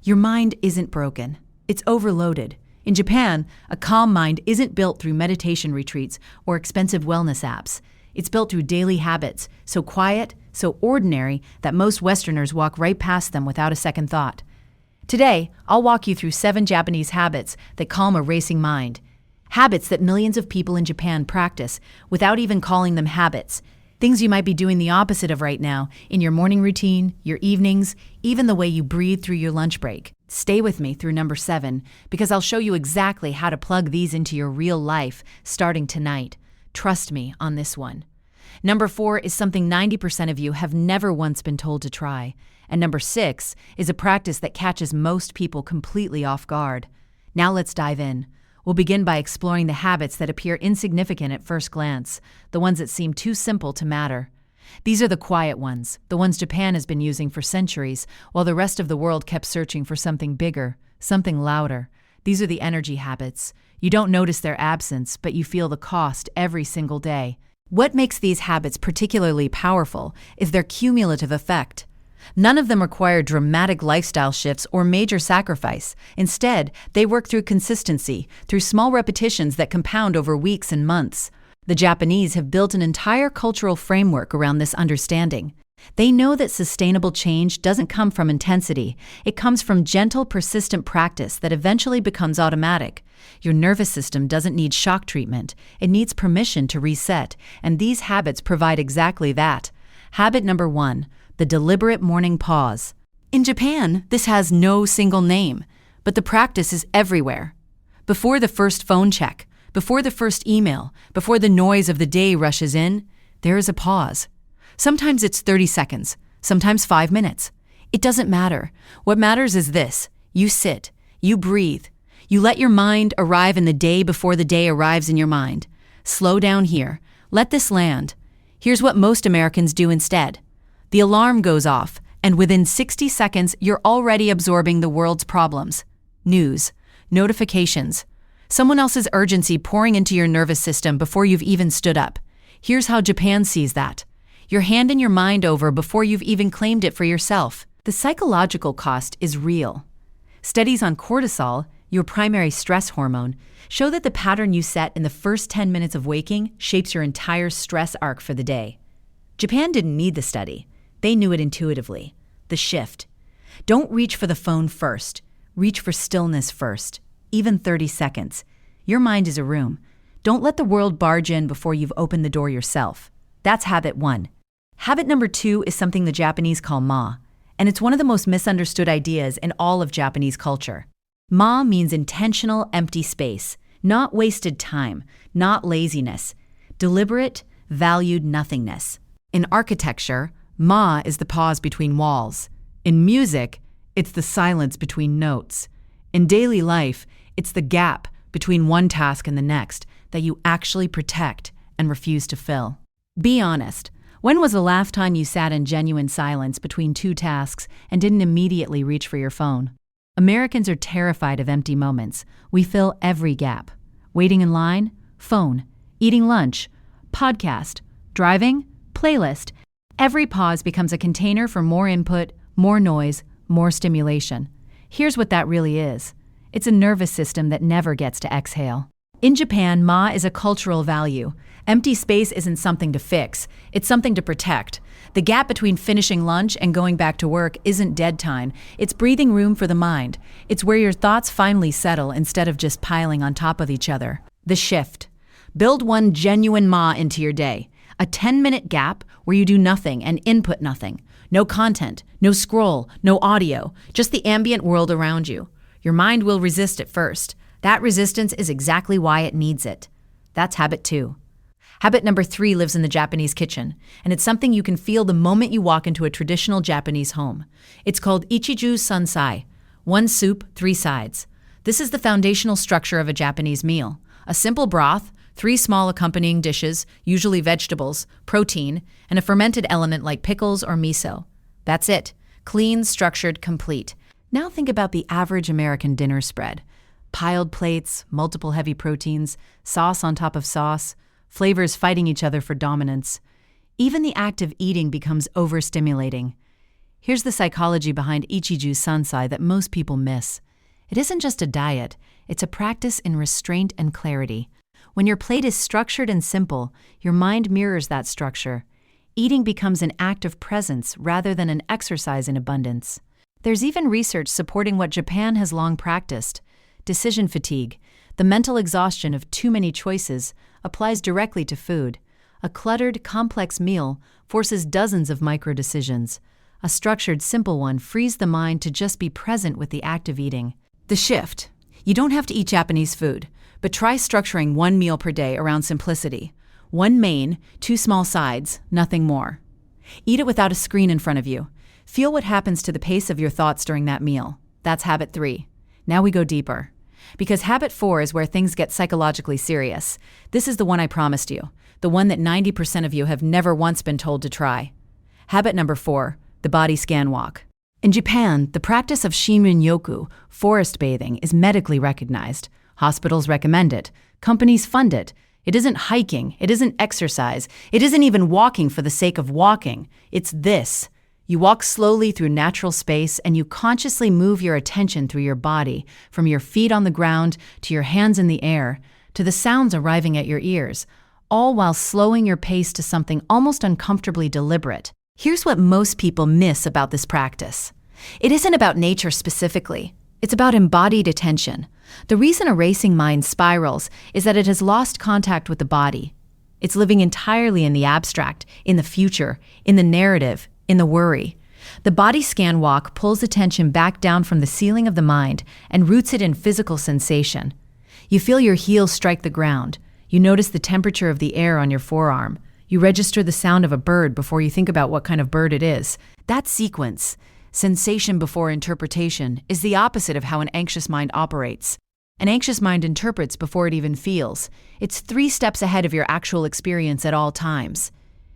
Your mind isn't broken. It's overloaded. In Japan, a calm mind isn't built through meditation retreats or expensive wellness apps. It's built through daily habits, so quiet, so ordinary that most Westerners walk right past them without a second thought. Today, I'll walk you through 7 Japanese habits that calm a racing mind. Habits that millions of people in Japan practice without even calling them habits. Things you might be doing the opposite of right now in your morning routine, your evenings, even the way you breathe through your lunch break. Stay with me through number 7 because I'll show you exactly how to plug these into your real life starting tonight. Trust me on this one. Number 4 is something 90% of you have never once been told to try. And number 6 is a practice that catches most people completely off guard. Now let's dive in. We'll begin by exploring the habits that appear insignificant at first glance, the ones that seem too simple to matter. These are the quiet ones, the ones Japan has been using for centuries, while the rest of the world kept searching for something bigger, something louder. These are the energy habits. You don't notice their absence, but you feel the cost every single day. What makes these habits particularly powerful is their cumulative effect. None of them require dramatic lifestyle shifts or major sacrifice. Instead, they work through consistency, through small repetitions that compound over weeks and months. The Japanese have built an entire cultural framework around this understanding. They know that sustainable change doesn't come from intensity. It comes from gentle, persistent practice that eventually becomes automatic. Your nervous system doesn't need shock treatment. It needs permission to reset, and these habits provide exactly that. Habit number 1. The deliberate morning pause. In Japan, this has no single name, but the practice is everywhere. Before the first phone check, before the first email, before the noise of the day rushes in, there is a pause. Sometimes it's 30 seconds, sometimes 5 minutes. It doesn't matter. What matters is this. You sit, you breathe, you let your mind arrive in the day before the day arrives in your mind. Slow down here. Let this land. Here's what most Americans do instead. The alarm goes off, and within 60 seconds, you're already absorbing the world's problems. News, notifications, someone else's urgency pouring into your nervous system before you've even stood up. Here's how Japan sees that. You're handing your mind over before you've even claimed it for yourself. The psychological cost is real. Studies on cortisol, your primary stress hormone, show that the pattern you set in the first 10 minutes of waking shapes your entire stress arc for the day. Japan didn't need the study. They knew it intuitively. The shift. Don't reach for the phone first. Reach for stillness first. Even 30 seconds. Your mind is a room. Don't let the world barge in before you've opened the door yourself. That's habit 1. Habit number 2 is something the Japanese call ma, and it's one of the most misunderstood ideas in all of Japanese culture. Ma means intentional empty space, not wasted time, not laziness, deliberate, valued nothingness. In architecture, ma is the pause between walls. In music, it's the silence between notes. In daily life, it's the gap between one task and the next that you actually protect and refuse to fill. Be honest. When was the last time you sat in genuine silence between 2 tasks and didn't immediately reach for your phone? Americans are terrified of empty moments. We fill every gap. Waiting in line? Phone. Eating lunch? Podcast. Driving? Playlist. Every pause becomes a container for more input, more noise, more stimulation. Here's what that really is. It's a nervous system that never gets to exhale. In Japan, ma is a cultural value. Empty space isn't something to fix. It's something to protect. The gap between finishing lunch and going back to work isn't dead time. It's breathing room for the mind. It's where your thoughts finally settle instead of just piling on top of each other. The shift. Build one genuine ma into your day. A 10-minute gap where you do nothing and input nothing. No content, no scroll, no audio, just the ambient world around you. Your mind will resist at first. That resistance is exactly why it needs it. That's habit 2. Habit number 3 lives in the Japanese kitchen, and it's something you can feel the moment you walk into a traditional Japanese home. It's called Ichiju Sansai, 1 soup, 3 sides. This is the foundational structure of a Japanese meal. A simple broth, 3 small accompanying dishes, usually vegetables, protein, and a fermented element like pickles or miso. That's it. Clean, structured, complete. Now think about the average American dinner spread. Piled plates, multiple heavy proteins, sauce on top of sauce, flavors fighting each other for dominance. Even the act of eating becomes overstimulating. Here's the psychology behind Ichiju Sansai that most people miss. It isn't just a diet, it's a practice in restraint and clarity. When your plate is structured and simple, your mind mirrors that structure. Eating becomes an act of presence rather than an exercise in abundance. There's even research supporting what Japan has long practiced. Decision fatigue, the mental exhaustion of too many choices, applies directly to food. A cluttered, complex meal forces dozens of micro-decisions. A structured, simple one frees the mind to just be present with the act of eating. The shift. You don't have to eat Japanese food, but try structuring one meal per day around simplicity. One main, two small sides, nothing more. Eat it without a screen in front of you. Feel what happens to the pace of your thoughts during that meal. That's habit 3. Now we go deeper. Because habit 4 is where things get psychologically serious. This is the one I promised you, the one that 90% of you have never once been told to try. Habit number 4, the body scan walk. In Japan, the practice of shinrin-yoku, forest bathing, is medically recognized. Hospitals recommend it. Companies fund it. It isn't hiking. It isn't exercise. It isn't even walking for the sake of walking. It's this. You walk slowly through natural space and you consciously move your attention through your body, from your feet on the ground to your hands in the air, to the sounds arriving at your ears, all while slowing your pace to something almost uncomfortably deliberate. Here's what most people miss about this practice. It isn't about nature specifically. It's about embodied attention. The reason a racing mind spirals is that it has lost contact with the body. It's living entirely in the abstract, in the future, in the narrative, in the worry. The body scan walk pulls attention back down from the ceiling of the mind and roots it in physical sensation. You feel your heels strike the ground. You notice the temperature of the air on your forearm. You register the sound of a bird before you think about what kind of bird it is. That sequence, sensation before interpretation, is the opposite of how an anxious mind operates. An anxious mind interprets before it even feels. It's 3 steps ahead of your actual experience at all times.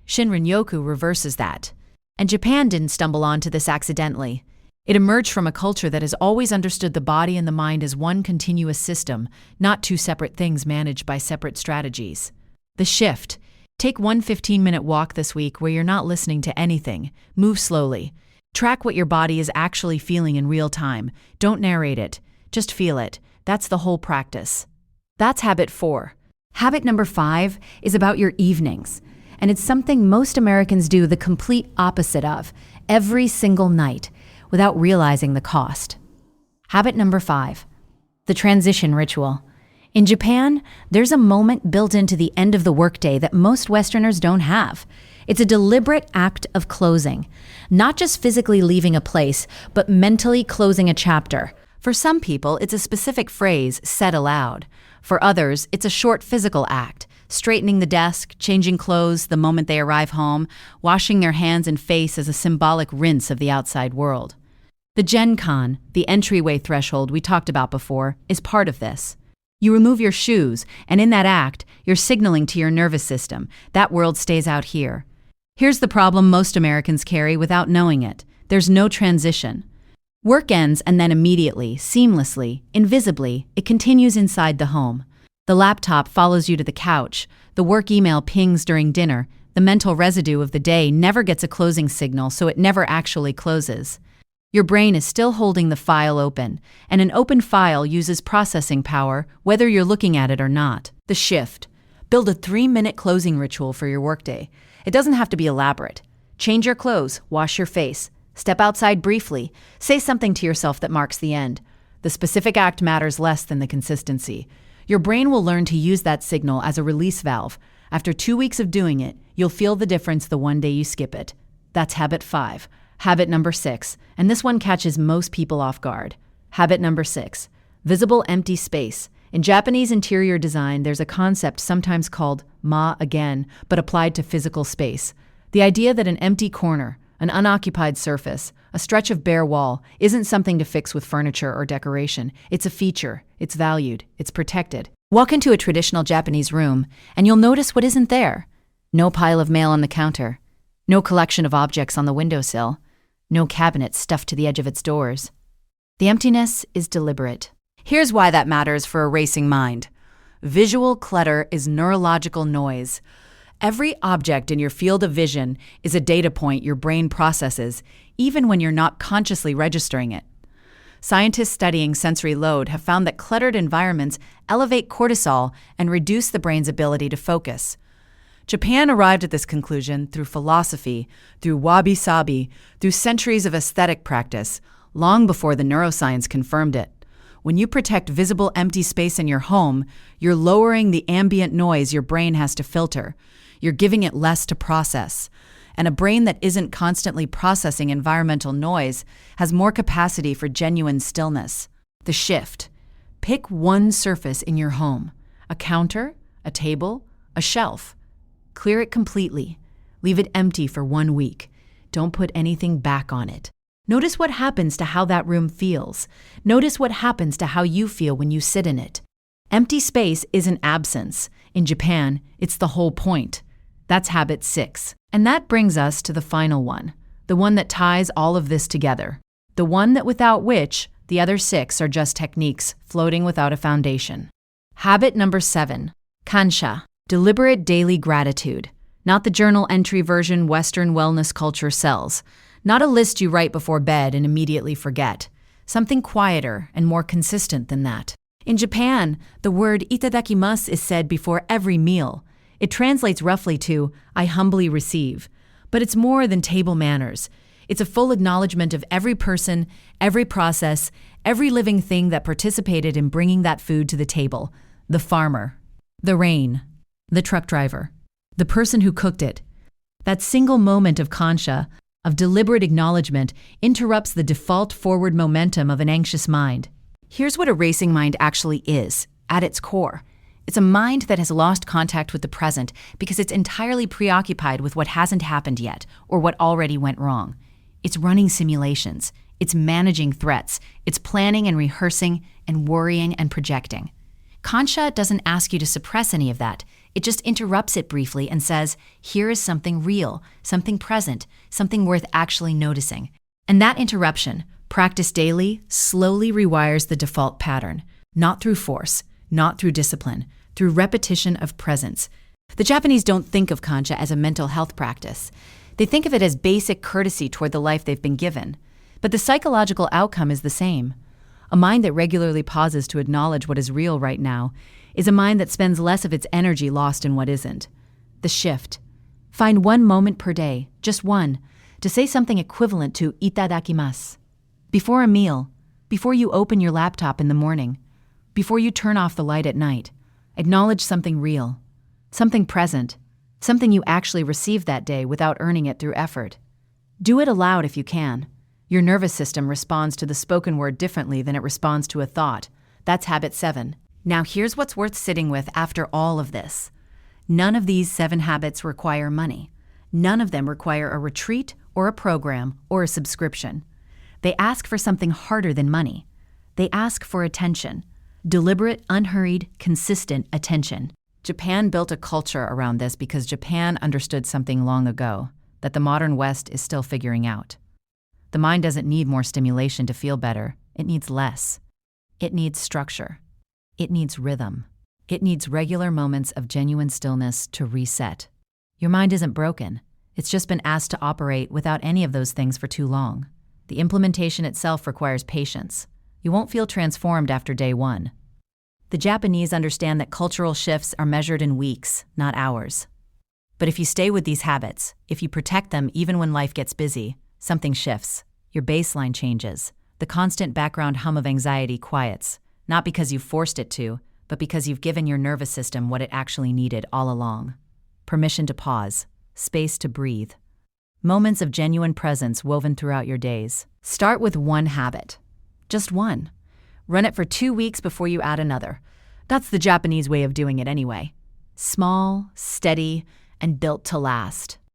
Shinrin-yoku reverses that. And Japan didn't stumble onto this accidentally. It emerged from a culture that has always understood the body and the mind as one continuous system, not 2 separate things managed by separate strategies. The shift. Take one 15-minute walk this week where you're not listening to anything. Move slowly. Track what your body is actually feeling in real time. Don't narrate it. Just feel it. That's the whole practice. That's habit 4. Habit number 5 is about your evenings. And it's something most Americans do the complete opposite of, every single night, without realizing the cost. Habit number 5, the transition ritual. In Japan, there's a moment built into the end of the workday that most Westerners don't have. It's a deliberate act of closing, not just physically leaving a place, but mentally closing a chapter. For some people, it's a specific phrase said aloud. For others, it's a short physical act. Straightening the desk, changing clothes the moment they arrive home, washing their hands and face as a symbolic rinse of the outside world. The Gen-Con, the entryway threshold we talked about before, is part of this. You remove your shoes, and in that act, you're signaling to your nervous system, that world stays out here. Here's the problem most Americans carry without knowing it. There's no transition. Work ends and then immediately, seamlessly, invisibly, it continues inside the home. The laptop follows you to the couch, the work email pings during dinner, the mental residue of the day never gets a closing signal, so it never actually closes. Your brain is still holding the file open, and an open file uses processing power, whether you're looking at it or not. The shift. Build a 3-minute closing ritual for your workday. It doesn't have to be elaborate. Change your clothes, wash your face, step outside briefly, say something to yourself that marks the end. The specific act matters less than the consistency. Your brain will learn to use that signal as a release valve. After 2 weeks of doing it, you'll feel the difference the one day you skip it. That's habit 5. Habit number 6, and this one catches most people off guard. Habit number 6, visible empty space. In Japanese interior design, there's a concept sometimes called ma again, but applied to physical space. The idea that an empty corner, an unoccupied surface, a stretch of bare wall, isn't something to fix with furniture or decoration. It's a feature. It's valued. It's protected. Walk into a traditional Japanese room, and you'll notice what isn't there. No pile of mail on the counter. No collection of objects on the windowsill. No cabinet stuffed to the edge of its doors. The emptiness is deliberate. Here's why that matters for a racing mind. Visual clutter is neurological noise. Every object in your field of vision is a data point your brain processes, even when you're not consciously registering it. Scientists studying sensory load have found that cluttered environments elevate cortisol and reduce the brain's ability to focus. Japan arrived at this conclusion through philosophy, through wabi-sabi, through centuries of aesthetic practice, long before the neuroscience confirmed it. When you protect visible empty space in your home, you're lowering the ambient noise your brain has to filter. You're giving it less to process. And a brain that isn't constantly processing environmental noise has more capacity for genuine stillness. The shift. Pick one surface in your home: a counter, a table, a shelf. Clear it completely. Leave it empty for 1 week. Don't put anything back on it. Notice what happens to how that room feels. Notice what happens to how you feel when you sit in it. Empty space isn't absence. In Japan, it's the whole point. That's habit 6. And that brings us to the final one, the one that ties all of this together, the one that without which the other 6 are just techniques floating without a foundation. Habit number 7, kansha, deliberate daily gratitude, not the journal entry version Western wellness culture sells, not a list you write before bed and immediately forget, something quieter and more consistent than that. In Japan, the word itadakimasu is said before every meal. It translates roughly to, I humbly receive. But it's more than table manners. It's a full acknowledgement of every person, every process, every living thing that participated in bringing that food to the table. The farmer, the rain, the truck driver, the person who cooked it. That single moment of kansha, of deliberate acknowledgement, interrupts the default forward momentum of an anxious mind. Here's what a racing mind actually is, at its core. It's a mind that has lost contact with the present because it's entirely preoccupied with what hasn't happened yet or what already went wrong. It's running simulations. It's managing threats. It's planning and rehearsing and worrying and projecting. Kansha doesn't ask you to suppress any of that. It just interrupts it briefly and says, here is something real, something present, something worth actually noticing. And that interruption, practiced daily, slowly rewires the default pattern, not through force, not through discipline, through repetition of presence. The Japanese don't think of kansha as a mental health practice. They think of it as basic courtesy toward the life they've been given. But the psychological outcome is the same. A mind that regularly pauses to acknowledge what is real right now is a mind that spends less of its energy lost in what isn't. The shift. Find 1 moment per day, just one, to say something equivalent to itadakimasu. Before a meal, before you open your laptop in the morning, before you turn off the light at night, acknowledge something real, something present, something you actually received that day without earning it through effort. Do it aloud if you can. Your nervous system responds to the spoken word differently than it responds to a thought. That's habit 7. Now here's what's worth sitting with after all of this. None of these 7 habits require money. None of them require a retreat or a program or a subscription. They ask for something harder than money. They ask for attention. Deliberate, unhurried, consistent attention. Japan built a culture around this because Japan understood something long ago that the modern West is still figuring out. The mind doesn't need more stimulation to feel better. It needs less. It needs structure. It needs rhythm. It needs regular moments of genuine stillness to reset. Your mind isn't broken. It's just been asked to operate without any of those things for too long. The implementation itself requires patience. You won't feel transformed after day 1. The Japanese understand that cultural shifts are measured in weeks, not hours. But if you stay with these habits, if you protect them even when life gets busy, something shifts. Your baseline changes. The constant background hum of anxiety quiets, not because you've forced it to, but because you've given your nervous system what it actually needed all along. Permission to pause, space to breathe. Moments of genuine presence woven throughout your days. Start with 1 habit. Just one. Run it for 2 weeks before you add another. That's the Japanese way of doing it anyway. Small, steady, and built to last.